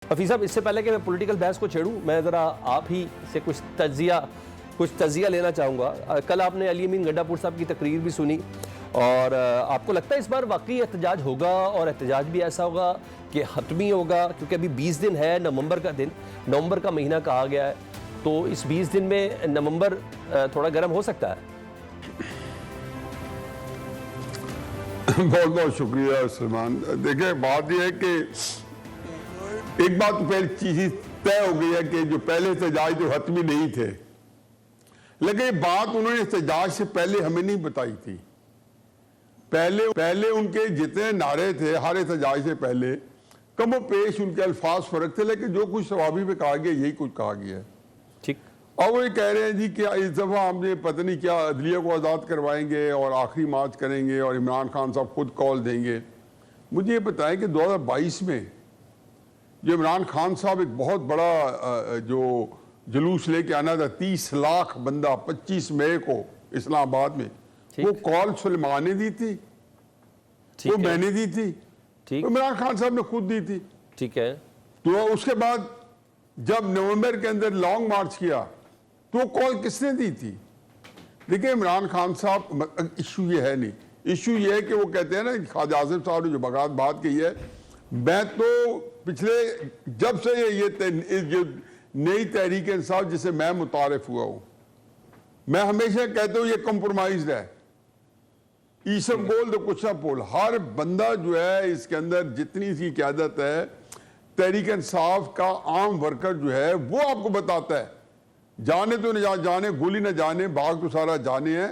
हफीज़ साहब, इससे पहले कि मैं पॉलिटिकल बहस को छेड़ूं, मैं ज़रा आप ही से कुछ तज्जिया लेना चाहूँगा। कल आपने अली अमीन गंडापुर साहब की तकरीर भी सुनी और आपको लगता है इस बार वाकई एहतजाज होगा और एहतजाज भी ऐसा होगा कि हतमी होगा? क्योंकि अभी 20 दिन है, नवंबर का महीना कहा गया है, तो इस 20 दिन में नवंबर थोड़ा गर्म हो सकता है। बहुत बहुत शुक्रिया सलमान। देखिए, बात यह है कि एक बात तो पहले चीज तय हो गई है कि जो पहले एहतजाज जो हतमी नहीं थे, लेकिन ये बात उन्होंने एहतजाज से पहले हमें नहीं बताई थी। पहले उनके जितने नारे थे हर एहतजाज से पहले कमो पेश उनके अल्फाज फर्क थे, लेकिन जो कुछ सवाबी में कहा गया यही कुछ कहा गया है। ठीक। और वो ये कह रहे हैं जी कि इस दफ़ा हमने पता नहीं क्या अदलिया को आज़ाद करवाएंगे और आखिरी मार्च करेंगे और इमरान खान साहब खुद कॉल देंगे। मुझे ये बताएं कि 2022 में जो इमरान खान साहब एक बहुत बड़ा जो जुलूस लेके आना था, 30 लाख बंदा 25 मई को इस्लामाबाद में, वो कॉल सुलेमान ने दी थी, वो मैंने दी थी, तो इमरान खान साहब ने खुद दी थी। ठीक है। तो उसके बाद जब नवंबर के अंदर लॉन्ग मार्च किया तो कॉल किसने दी थी? देखिए, इमरान खान साहब, इशू ये है नहीं, इशू ये है कि वो कहते हैं ना, ख्वाजा आसिफ साहब ने जो बात कही है, मैं तो पिछले जब से ये जो नई तहरीक इंसाफ जिसे मैं मुतारिफ हुआ हूं, मैं हमेशा कहता हूं ये कंप्रोमाइज है। ईसब बोल तो कुछ ना बोल, हर बंदा जो है इसके अंदर जितनी इसकी क़यादत है, तहरीक इंसाफ का आम वर्कर जो है वो आपको बताता है, जाने तो न जाने, गोली न जाने, बाग तो सारा जाने है,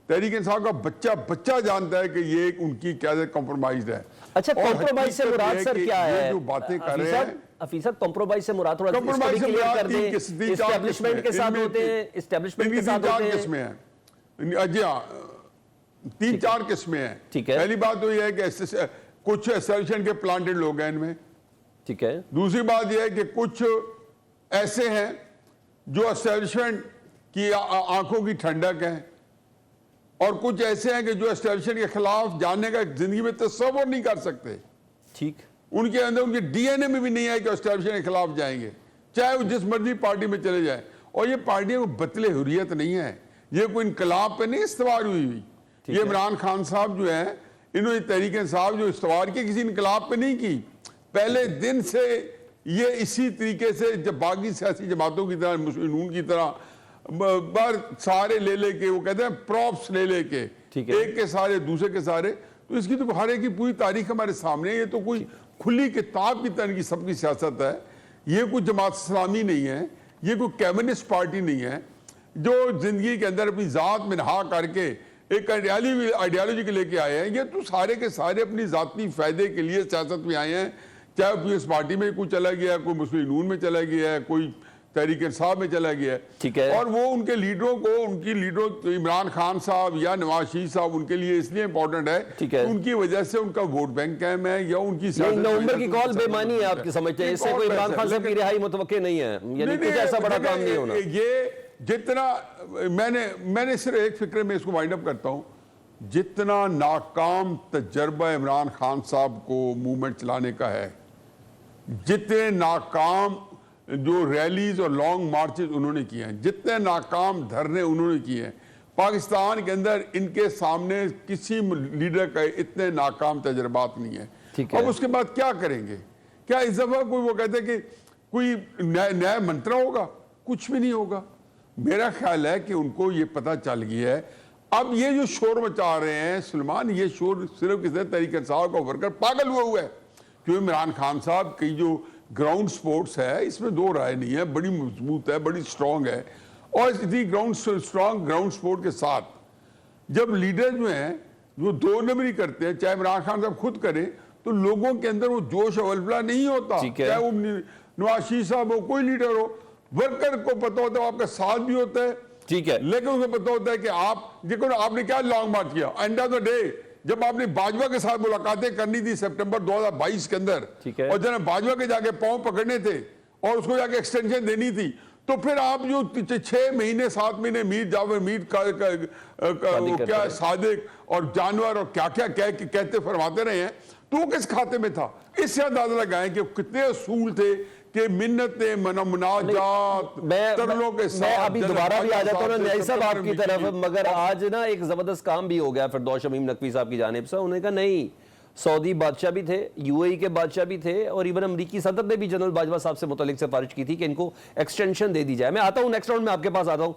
तहरीक इंसाफ का बच्चा जानता है कि ये उनकी क़यादत कंप्रोमाइज है। अच्छा, कंप्रोमाइज से मुराद सर क्या है? जो बातें कर रहे हैं हफीज़ साहब, कंप्रोमाइज से मुराद थोड़ा कंप्रोमाइज से मुराद एस्टेब्लिशमेंट के साथ होते हैं, एस्टेब्लिशमेंट के साथ होते हैं। किस्में हैं जी, हाँ, 3-4 किस्में हैं। ठीक है। पहली बात तो यह है कि कुछ एस्टेब्लिशमेंट के प्लांटेड लोग हैं इनमें। ठीक है। दूसरी बात यह है कि कुछ ऐसे हैं जो एस्टेब्लिशमेंट की आंखों की ठंडक है, और कुछ ऐसे हैं कि जो एस्टेब्लिशमेंट के खिलाफ जाने का जिंदगी में तस्वर नहीं कर सकते। ठीक। उनके अंदर, उनके डीएनए में भी नहीं है कि एस्टेब्लिशमेंट के खिलाफ जाएंगे, चाहे वो जिस मर्जी पार्टी में चले जाए। और ये पार्टियां को बतले हुर्रियत नहीं है, ये कोई इनकलाब पे नहीं इस्तवार हुई हुई। ये इमरान खान साहब जो है, इन्होंने तहरीक इंसाफ जो इस्तवार की किसी इनकलाब पे नहीं की, पहले दिन से ये इसी तरीके से जब बाकी सियासी जमातों की तरह, मुस्लिम नून की तरह सारे ले लेके, वो कहते हैं प्रॉप्स ले लेके, एक के सारे दूसरे के सारे, तो इसकी तो हर एक की पूरी तारीख हमारे सामने है। ये तो कोई खुली किताब की तरह की सबकी सियासत है। ये कोई जमात इस्लामी नहीं है, ये कोई कम्युनिस्ट पार्टी नहीं है जो जिंदगी के अंदर अपनी जात में नहा करके एक आइडियालॉजी के लेके आए हैं। ये तो सारे के सारे अपनी जाती फायदे के लिए सियासत में आए हैं, चाहे पीएस पार्टी में कोई चला गया, कोई मुस्लिम नून में चला गया है, कोई तहरीक इंसाफ में चला गया है। ठीक है। और वो उनके लीडरों को, उनकी लीडरों तो इमरान खान साहब या नवाज शरीफ साहब उनके लिए इसलिए इंपॉर्टेंट है कि उनकी वजह से उनका वोट बैंक कायम है, या उनकी नवंबर की कॉल बेमानी है आपकी समझते हैं? इससे कोई इमरान खान साहब की रिहाई मुतवक्के नहीं है, यानी कुछ ऐसा बड़ा काम नहीं होना। ये जितना मैंने सिर्फ एक फिक्र में इसको वाइंड अप करता हूं, जितना नाकाम तजर्बा इमरान खान साहब को मूवमेंट चलाने का है, जितने नाकाम जो रैलीज और लॉन्ग मार्चेस उन्होंने किए हैं, जितने नाकाम धरने उन्होंने किए हैं, पाकिस्तान के अंदर इनके सामने किसी लीडर का इतने नाकाम तजर्बात नहीं है। अब उसके बाद क्या करेंगे? क्या इस दफा कोई वो कहते हैं कि कोई नया मंत्र होगा? कुछ भी नहीं होगा। मेरा ख्याल है कि उनको ये पता चल गया है। अब ये जो शोर मचा रहे हैं सलमान, ये शोर सिर्फ किसी तरीके साहब का वर्कर पागल हुआ है, क्योंकि इमरान खान साहब की जो ग्राउंड स्पोर्ट्स है, इसमें दो राय नहीं है, बड़ी मजबूत है, बड़ी स्ट्रांग है। और इसी स्ट्रांग ग्राउंड स्पोर्ट के साथ जब लीडर जो हैं वो दो नंबरी करते हैं, चाहे इमरान खान साहब खुद करें, तो लोगों के अंदर वो जोश अवलबला नहीं होता। चाहे वो नवाज शरीफ साहब हो, कोई लीडर हो, वर्कर को पता होता है आपका साथ भी होता है, ठीक है, लेकिन उसे पता होता है कि आप देखो आपने क्या लॉन्ग मार्च किया। एंड ऑफ द डे जब आपने बाजवा के साथ मुलाकातें करनी थी सितंबर 2022 के अंदर, और जब बाजवा के जाके पांव पकड़ने थे और उसको जाके एक्सटेंशन देनी थी, तो फिर आप जो 6 महीने 7 महीने मीर जावर मीर क्या सादिक और जानवर और क्या क्या कहते फरमाते रहे हैं, तो वो किस खाते में था? इससे अंदाजा लगाएं कि कितने असूल थे, कि मिन्नतें मुनाजात तरलों के मैं साथ अभी दोबारा भी आ जाता हूँ ना साहब से न्याई साहब सितंबर आपकी में तरफ, मीटिंग मगर आज ना एक जबरदस्त काम भी हो गया फिरदौस शमीम नकवी साहब की जानिब से। उन्होंने कहा नहीं, सऊदी बादशाह भी थे, यूएई के बादशाह भी थे, और इवन अमरीकी सदर ने भी जनरल बाजवा साहब से मुतल्लिक सिफारिश की थी कि इनको एक्सटेंशन दे दी जाए। मैं आता हूँ नेक्स्ट राउंड में आपके पास आता हूँ।